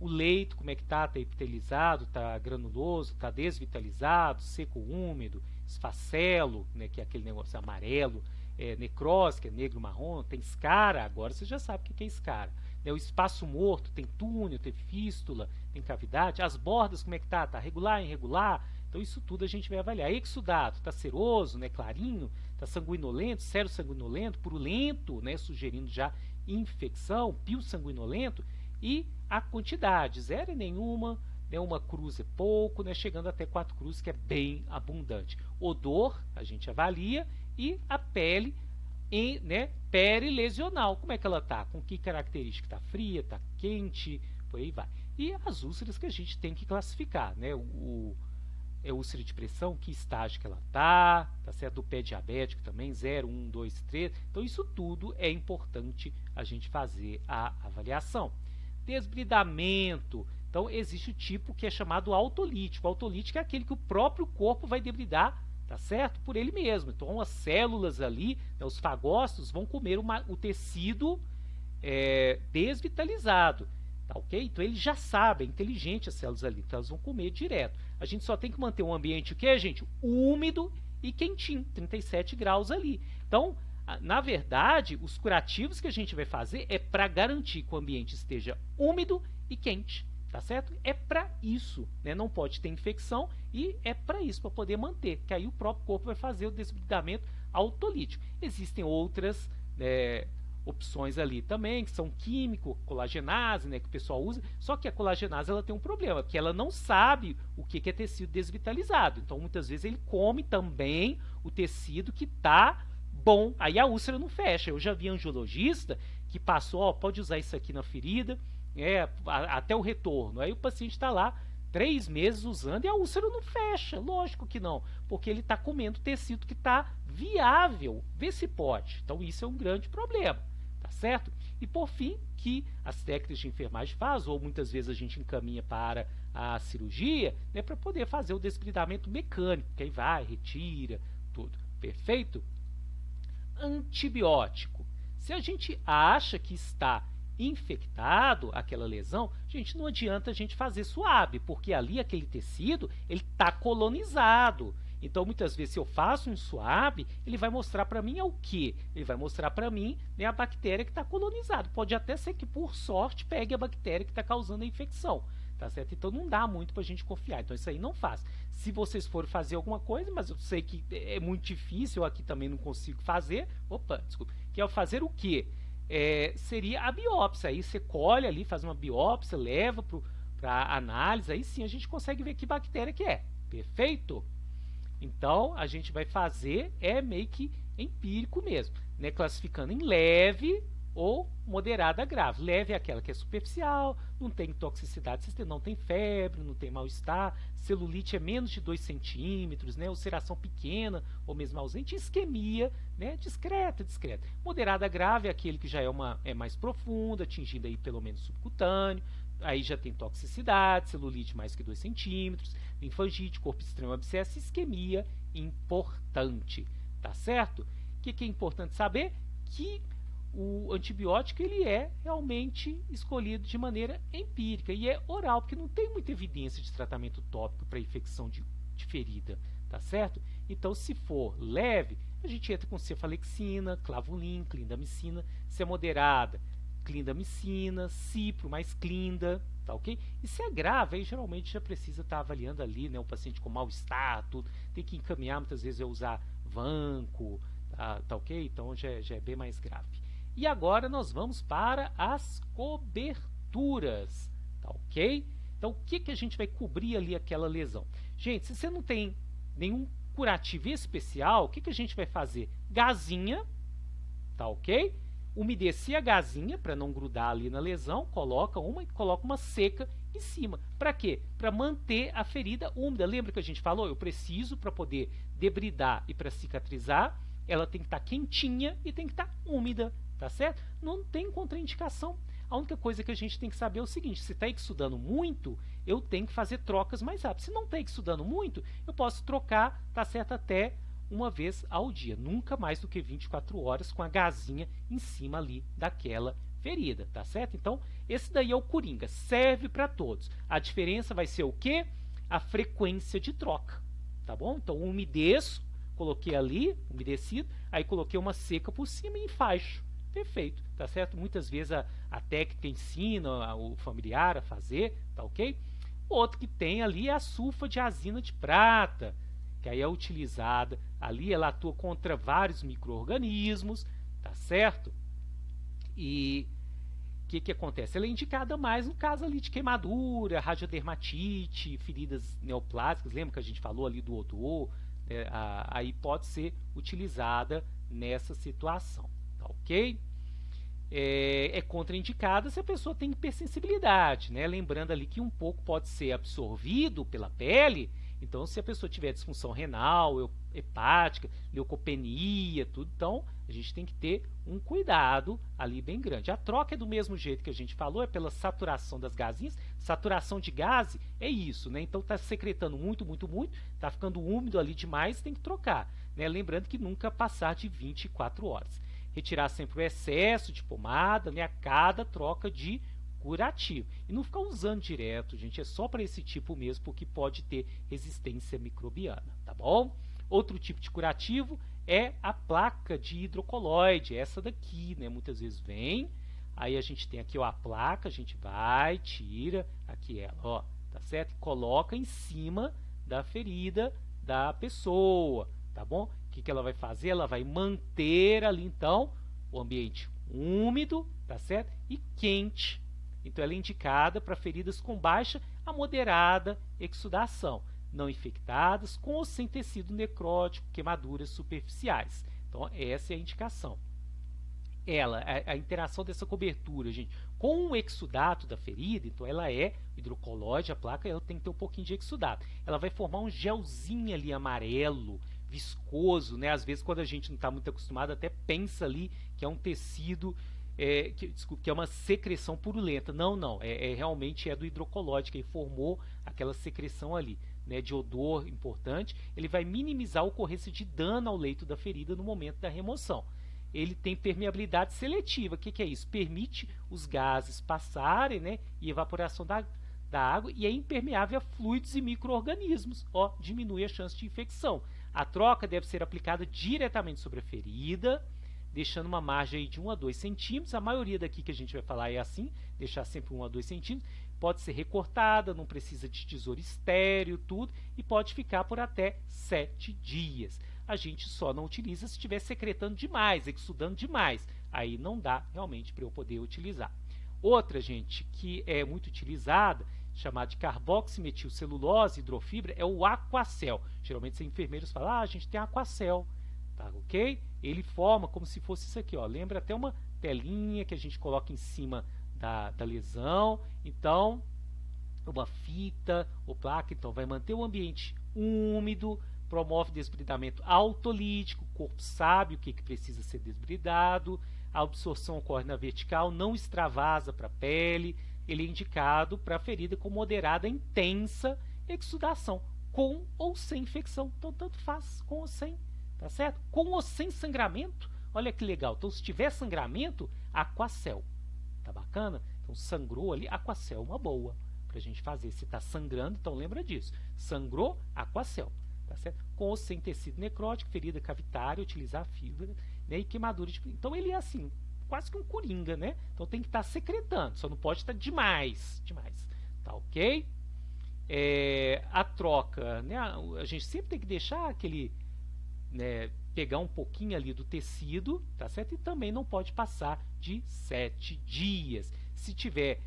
O leito, como é que está epitelizado, está granuloso, está desvitalizado, seco, úmido, esfacelo, né, que é aquele negócio amarelo, necrose, que é negro, marrom, tem escara, agora você já sabe o que é escara. Né, o espaço morto, tem túnel, tem fístula, tem cavidade, as bordas, como é que está? Está regular, irregular? Então isso tudo a gente vai avaliar. Exudato, está seroso, né, clarinho, está sanguinolento, sério sanguinolento, purulento, né, sugerindo já infecção, pio sanguinolento, e a quantidade, 0 é nenhuma, né, uma cruz é pouco, né, chegando até 4 cruzes, que é bem abundante. Odor, a gente avalia, e a pele, né, perilesional, como é que ela está? Com que característica? Está fria, está quente, por aí vai. E as úlceras que a gente tem que classificar, né, úlcera de pressão, que estágio que ela está, tá certo? Do pé diabético também, 0, 1, 2, 3. Então, isso tudo é importante a gente fazer a avaliação. Desbridamento. Então, existe o tipo que é chamado autolítico. O autolítico é aquele que o próprio corpo vai debridar, tá certo? Por ele mesmo. Então, as células ali, né, os fagócitos, vão comer o tecido desvitalizado. Tá, ok? Então, eles já sabem, é inteligente as células ali, então elas vão comer direto. A gente só tem que manter um ambiente, o que, gente? Úmido e quentinho, 37 graus ali. Então, Na verdade, os curativos que a gente vai fazer é para garantir que o ambiente esteja úmido e quente, tá certo? É para isso, né? Não pode ter infecção e é para isso, para poder manter, que aí o próprio corpo vai fazer o desbridamento autolítico. Existem outras opções ali também, que são químico, colagenase, né, que o pessoal usa, só que a colagenase ela tem um problema, que ela não sabe o que é tecido desvitalizado, então muitas vezes ele come também o tecido que está bom, aí a úlcera não fecha. Eu já vi angiologista que passou, ó, pode usar isso aqui na ferida, até o retorno, aí o paciente está lá 3 meses usando e a úlcera não fecha, lógico que não, porque ele está comendo tecido que está viável, vê se pode, então isso é um grande problema, tá certo? E por fim, que as técnicas de enfermagem fazem, ou muitas vezes a gente encaminha para a cirurgia, né, para poder fazer o desbridamento mecânico, que aí vai, retira, tudo, perfeito? Antibiótico. Se a gente acha que está infectado aquela lesão, gente, não adianta a gente fazer suave, porque ali aquele tecido, ele está colonizado. Então, muitas vezes, se eu faço um suave, ele vai mostrar para mim o quê? Ele vai mostrar para mim, né, a bactéria que está colonizada. Pode até ser que, por sorte, pegue a bactéria que está causando a infecção. Tá certo? Então não dá muito para a gente confiar. Então isso aí não faz. Se vocês forem fazer alguma coisa, mas eu sei que é muito difícil, eu aqui também não consigo fazer. Opa, desculpa. Que é fazer o quê? Seria a biópsia. Aí você colhe ali, faz uma biópsia, leva para análise. Aí sim a gente consegue ver que bactéria que é. Perfeito? Então a gente vai fazer meio que empírico mesmo, né? Classificando em leve ou moderada a grave. Leve é aquela que é superficial, não tem toxicidade, não tem febre, não tem mal-estar, celulite é menos de 2 centímetros, né? Ulceração pequena ou mesmo ausente, isquemia, né? Discreta. Moderada a grave é aquele que já é mais profunda, atingindo aí pelo menos subcutâneo, aí já tem toxicidade, celulite mais que 2 centímetros, linfangite, corpo extremo abscesso, isquemia importante, tá certo? O que é importante saber? Que o antibiótico ele é realmente escolhido de maneira empírica e é oral, porque não tem muita evidência de tratamento tópico para infecção de ferida, tá certo? Então, se for leve, a gente entra com cefalexina, clavulin, clindamicina. Se é moderada, clindamicina, cipro mais clinda, tá ok? E se é grave, aí geralmente já precisa estar avaliando ali, né, o paciente com mal-estar, tudo, tem que encaminhar, muitas vezes usar vanco, tá ok? Então já é bem mais grave. E agora nós vamos para as coberturas, tá ok? Então o que a gente vai cobrir ali aquela lesão? Gente, se você não tem nenhum curativo especial, o que a gente vai fazer? Gazinha, tá ok? Umedecer a gazinha para não grudar ali na lesão, coloca uma seca em cima. Para quê? Para manter a ferida úmida. Lembra que a gente falou? Eu preciso, para poder debridar e para cicatrizar, ela tem que estar quentinha e tem que estar úmida, tá certo? Não tem contraindicação. A única coisa que a gente tem que saber é o seguinte: se está exudando muito, eu tenho que fazer trocas mais rápidas. Se não está exudando muito, eu posso trocar, tá certo, até uma vez ao dia. Nunca mais do que 24 horas com a gazinha em cima ali daquela ferida, tá certo? Então, esse daí é o Coringa. Serve para todos. A diferença vai ser o quê? A frequência de troca, tá bom? Então, umedeço, coloquei ali, umedecido, aí coloquei uma seca por cima e enfaixo. Perfeito, tá certo? Muitas vezes a técnica ensina o familiar a fazer, tá ok? Outro que tem ali é a sulfadiazina de prata, que aí é utilizada, ali ela atua contra vários micro-organismos, tá certo? E o que acontece? Ela é indicada mais no caso ali de queimadura, radiodermatite, feridas neoplásicas, lembra que a gente falou ali do odor? Aí pode ser utilizada nessa situação, tá ok? É contraindicada se a pessoa tem hipersensibilidade, né? Lembrando ali que um pouco pode ser absorvido pela pele. Então, se a pessoa tiver disfunção renal, hepática, leucopenia, tudo, então a gente tem que ter um cuidado ali bem grande. A troca é do mesmo jeito que a gente falou, é pela saturação das gazinhas. Saturação de gase é isso, né? Então está secretando muito, está ficando úmido ali demais, tem que trocar, né? Lembrando que nunca passar de 24 horas. Retirar sempre o excesso de pomada, né, a cada troca de curativo. E não ficar usando direto, gente, é só para esse tipo mesmo, porque pode ter resistência microbiana, tá bom? Outro tipo de curativo é a placa de hidrocoloide, essa daqui, né? Muitas vezes vem, aí a gente tem aqui, ó, a placa, a gente vai, tira aqui ela, ó, tá certo? Coloca em cima da ferida da pessoa, tá bom? O que ela vai fazer? Ela vai manter ali, então, o ambiente úmido, tá certo? E quente. Então, ela é indicada para feridas com baixa a moderada exudação, não infectadas, com ou sem tecido necrótico, queimaduras superficiais. Então, essa é a indicação. A interação dessa cobertura, gente, com o exudato da ferida, então ela é hidrocolóide, a placa, ela tem que ter um pouquinho de exudato. Ela vai formar um gelzinho ali amarelo, viscoso, né? Às vezes, quando a gente não está muito acostumado, até pensa ali que é um tecido, que é uma secreção purulenta. Não, realmente é do hidrocolóide, que formou aquela secreção ali, né, de odor importante. Ele vai minimizar a ocorrência de dano ao leito da ferida no momento da remoção. Ele tem permeabilidade seletiva. O que é isso? Permite os gases passarem, né, e evaporação da água, e é impermeável a fluidos e micro-organismos. Diminui a chance de infecção. A troca deve ser aplicada diretamente sobre a ferida, deixando uma margem aí de 1 a 2 centímetros. A maioria daqui que a gente vai falar é assim, deixar sempre 1 a 2 centímetros. Pode ser recortada, não precisa de tesoura estéreo, tudo, e pode ficar por até 7 dias. A gente só não utiliza se estiver secretando demais, exudando demais. Aí não dá realmente para eu poder utilizar. Outra, gente, que é muito utilizada, chamada de carboximetilcelulose hidrofibra, é o Aquacel. Geralmente os enfermeiros falam, a gente tem Aquacel, tá ok? Ele forma como se fosse isso aqui, ó. Lembra até uma telinha que a gente coloca em cima da lesão. Então, uma fita ou placa, então vai manter o ambiente úmido, promove desbridamento autolítico, o corpo sabe o que precisa ser desbridado, a absorção ocorre na vertical, não extravasa para a pele, ele é indicado para ferida com moderada intensa exudação, com ou sem infecção. Então, tanto faz, com ou sem, tá certo? Com ou sem sangramento, olha que legal. Então, se tiver sangramento, Aquacel, tá bacana? Então, sangrou ali, Aquacel é uma boa para a gente fazer. Se está sangrando, então lembra disso. Sangrou, Aquacel. Tá certo? Com ou sem tecido necrótico, ferida cavitária, utilizar a fibra, né, e queimadura de... Então ele é assim, quase que um coringa, né? Então tem que estar secretando, só não pode estar demais. Tá ok? A troca, né? A gente sempre tem que deixar aquele, né, pegar um pouquinho ali do tecido, tá certo? E também não pode passar de 7 dias. Se tiver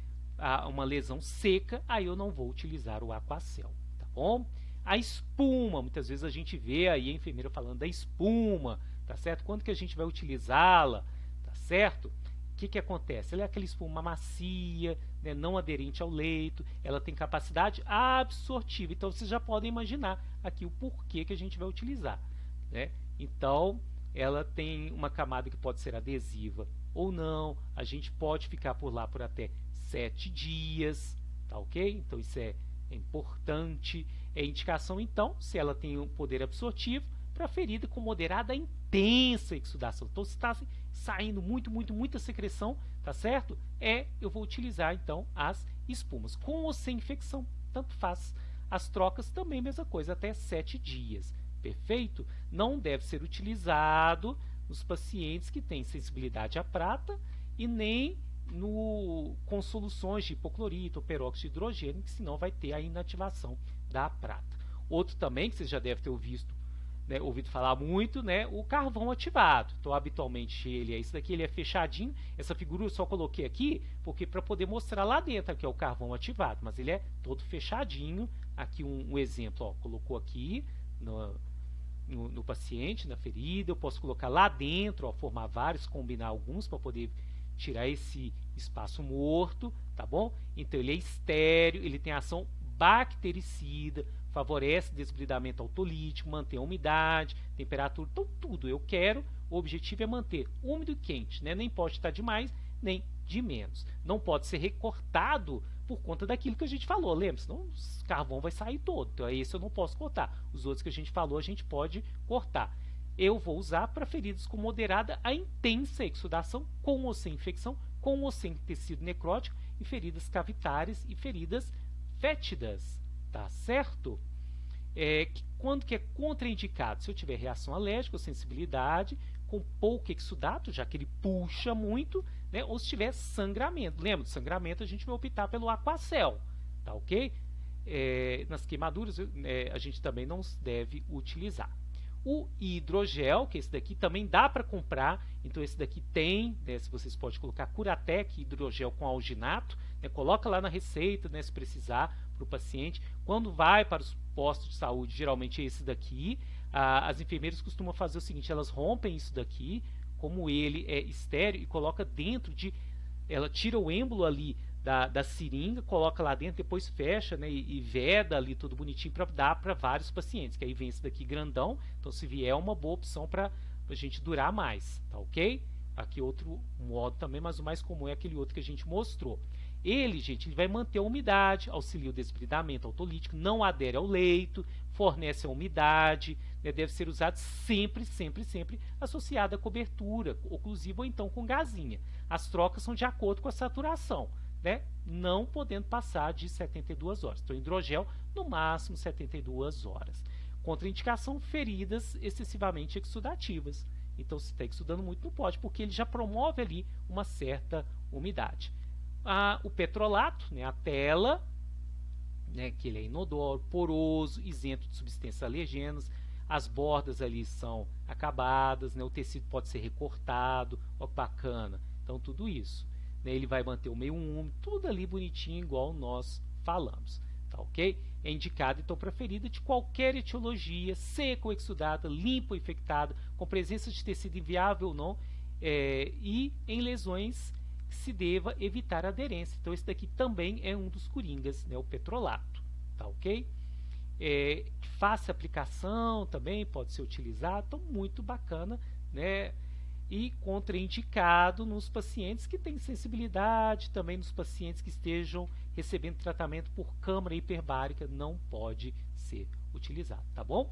uma lesão seca, aí eu não vou utilizar o Aquacel, tá bom? A espuma, muitas vezes a gente vê aí a enfermeira falando da espuma, tá certo? Quando que a gente vai utilizá-la, tá certo? O que acontece? Ela é aquela espuma macia, né, não aderente ao leito, ela tem capacidade absortiva. Então, vocês já podem imaginar aqui o porquê que a gente vai utilizar, né? Então, ela tem uma camada que pode ser adesiva ou não, a gente pode ficar por lá por até 7 dias, tá ok? Então, isso é importante. É indicação, então, se ela tem um poder absortivo, para ferida com moderada intensa exudação. Então, se está saindo muita secreção, tá certo? Eu vou utilizar, então, as espumas. Com ou sem infecção, tanto faz. As trocas também, mesma coisa, até 7 dias. Perfeito? Não deve ser utilizado nos pacientes que têm sensibilidade à prata e nem com soluções de hipoclorito ou peróxido de hidrogênio, que senão vai ter a inativação da prata. Outro também, que vocês já devem ter ouvido falar muito, né, o carvão ativado. Então, habitualmente, ele é isso daqui, ele é fechadinho. Essa figura eu só coloquei aqui porque para poder mostrar lá dentro que é o carvão ativado, mas ele é todo fechadinho. Aqui um exemplo, ó, colocou aqui no paciente, na ferida. Eu posso colocar lá dentro, ó, formar vários, combinar alguns para poder tirar esse espaço morto, tá bom? Então ele é estéreo, ele tem ação bactericida, favorece desbridamento autolítico, mantém a umidade, temperatura, então tudo eu quero. O objetivo é manter úmido e quente, né? Nem pode estar de mais, nem de menos. Não pode ser recortado por conta daquilo que a gente falou, lembra? Senão o carvão vai sair todo. Então esse eu não posso cortar. Os outros que a gente falou, a gente pode cortar. Eu vou usar para feridas com moderada a intensa exudação, com ou sem infecção, com ou sem tecido necrótico, e feridas cavitárias e feridas fétidas, tá certo? Quando que é contraindicado? Se eu tiver reação alérgica ou sensibilidade, com pouco exudato, já que ele puxa muito, né? Ou se tiver sangramento. Lembra, do sangramento a gente vai optar pelo Aquacel, tá ok? Nas queimaduras a gente também não deve utilizar. O hidrogel, que esse daqui também dá para comprar, então esse daqui tem, né, se vocês podem colocar Curatec hidrogel com alginato, né, coloca lá na receita, né, se precisar, para o paciente. Quando vai para os postos de saúde, geralmente é esse daqui. As enfermeiras costumam fazer o seguinte, elas rompem isso daqui, como ele é estéreo, e coloca dentro de... Ela tira o êmbolo ali da seringa, coloca lá dentro, depois fecha, né, e veda ali tudo bonitinho para dar para vários pacientes, que aí vem esse daqui grandão, então se vier é uma boa opção para a gente durar mais, tá ok? Aqui outro modo também, mas o mais comum é aquele outro que a gente mostrou. Ele, gente, ele vai manter a umidade, auxilia o desbridamento autolítico, não adere ao leito, fornece a umidade, né, deve ser usado sempre, sempre, sempre associado à cobertura oclusiva ou então com gazinha. As trocas são de acordo com a saturação, né, não podendo passar de 72 horas. Então, hidrogel, no máximo 72 horas. Contraindicação, feridas excessivamente exudativas. Então, se está exudando muito, não pode, porque ele já promove ali uma certa umidade. O petrolato, né, a tela, né, que ele é inodoro, poroso, isento de substâncias alergenas, as bordas ali são acabadas, né, o tecido pode ser recortado, ó, bacana. Então, tudo isso. Né, ele vai manter o meio úmido, tudo ali bonitinho, igual nós falamos. Tá ok? É indicado, então, para ferida de qualquer etiologia, seca ou exudada, limpa ou infectada, com presença de tecido inviável ou não, e em lesões que se deva evitar aderência. Então, esse daqui também é um dos coringas, né, o petrolato. Tá ok? Fácil aplicação também pode ser utilizado, então, muito bacana, né? E contraindicado nos pacientes que têm sensibilidade, também nos pacientes que estejam recebendo tratamento por câmara hiperbárica, não pode ser utilizado, tá bom?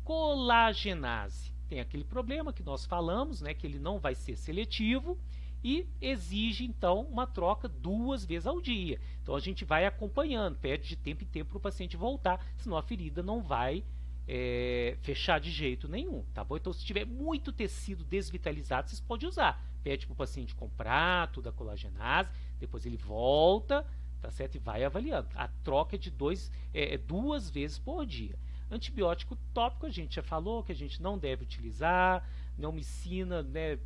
Colagenase. Tem aquele problema que nós falamos, né, que ele não vai ser seletivo e exige, então, uma troca 2 vezes ao dia. Então, a gente vai acompanhando, pede de tempo em tempo para o paciente voltar, senão a ferida não vai fechar de jeito nenhum, tá bom? Então, se tiver muito tecido desvitalizado, vocês podem usar. Pede para o paciente comprar toda a colagenase, depois ele volta, tá certo? E vai avaliando. A troca é de 2 vezes por dia. Antibiótico tópico, a gente já falou que a gente não deve utilizar. Neomicina, né,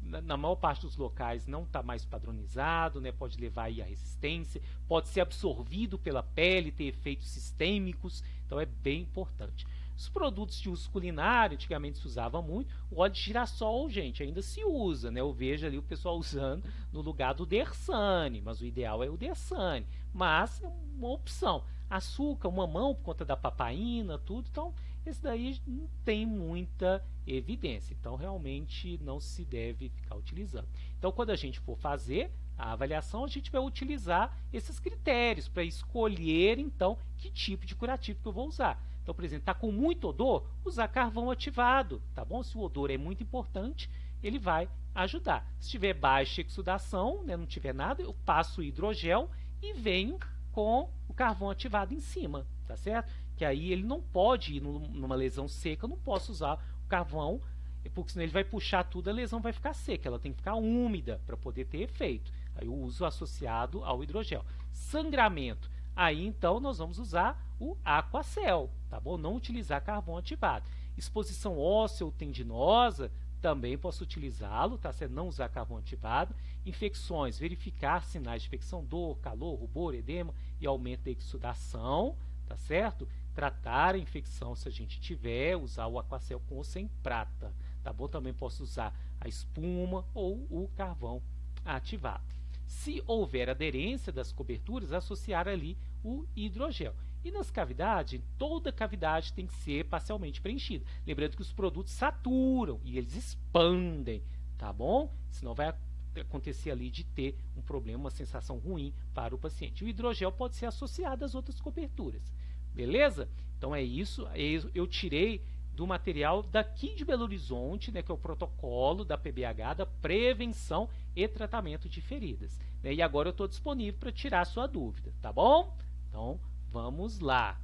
na maior parte dos locais não está mais padronizado, né, pode levar aí a resistência, pode ser absorvido pela pele, ter efeitos sistêmicos, então é bem importante. Os produtos de uso culinário, antigamente se usava muito, o óleo de girassol, gente, ainda se usa, né? Eu vejo ali o pessoal usando no lugar do Dersane, mas o ideal é o Dersane, mas é uma opção. Açúcar, mamão, por conta da papaina, tudo, então esse daí não tem muita evidência, então realmente não se deve ficar utilizando. Então, quando a gente for fazer a avaliação, a gente vai utilizar esses critérios para escolher, então, que tipo de curativo que eu vou usar. Então, por exemplo, está com muito odor, usar carvão ativado, tá bom? Se o odor é muito importante, ele vai ajudar. Se tiver baixa exudação, né, não tiver nada, eu passo o hidrogel e venho com o carvão ativado em cima, tá certo? Que aí ele não pode ir numa lesão seca, eu não posso usar o carvão, porque senão ele vai puxar tudo, a lesão vai ficar seca, ela tem que ficar úmida para poder ter efeito. Aí eu uso associado ao hidrogel. Sangramento. Aí, então, nós vamos usar o Aquacel, tá bom? Não utilizar carvão ativado. Exposição óssea ou tendinosa, também posso utilizá-lo, tá certo? Não usar carvão ativado. Infecções, verificar sinais de infecção, dor, calor, rubor, edema e aumento da exudação, tá certo? Tratar a infecção se a gente tiver, usar o Aquacel com ou sem prata, tá bom? Também posso usar a espuma ou o carvão ativado. Se houver aderência das coberturas, associar ali o hidrogel. E nas cavidades, toda cavidade tem que ser parcialmente preenchida. Lembrando que os produtos saturam e eles expandem, tá bom? Senão vai acontecer ali de ter um problema, uma sensação ruim para o paciente. O hidrogel pode ser associado às outras coberturas, beleza? Então é isso, eu tirei do material daqui de Belo Horizonte, né, que é o protocolo da PBH, da prevenção e tratamento de feridas. Né, e agora eu estou disponível para tirar a sua dúvida, tá bom? Então, vamos lá.